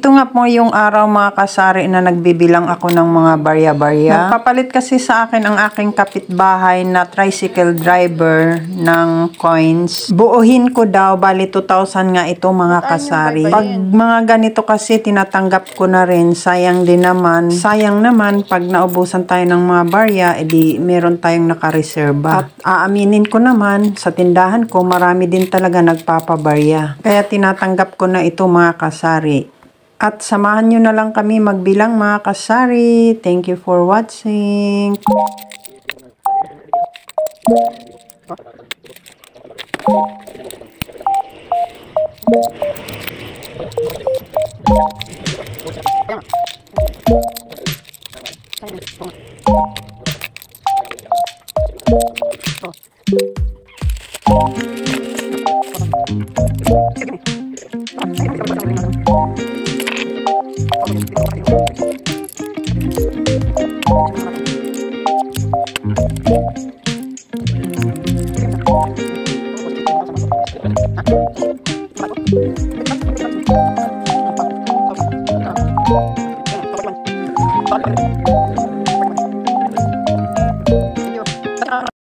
Ito nga po yung araw mga kasari na nagbibilang ako ng mga barya-barya. Nagpapalit kasi sa akin ang aking kapitbahay na tricycle driver ng coins. Buuhin ko daw, bali 2,000 nga ito mga kasari. Pag mga ganito kasi tinatanggap ko na rin, sayang din naman. Sayang naman pag naubusan tayo ng mga barya, edi meron tayong nakareserba. At aaminin ko naman, sa tindahan ko marami din talaga nagpapabarya. Kaya tinatanggap ko na ito mga kasari. At samahan nyo na lang kami magbilang mga kasari. Thank you for watching.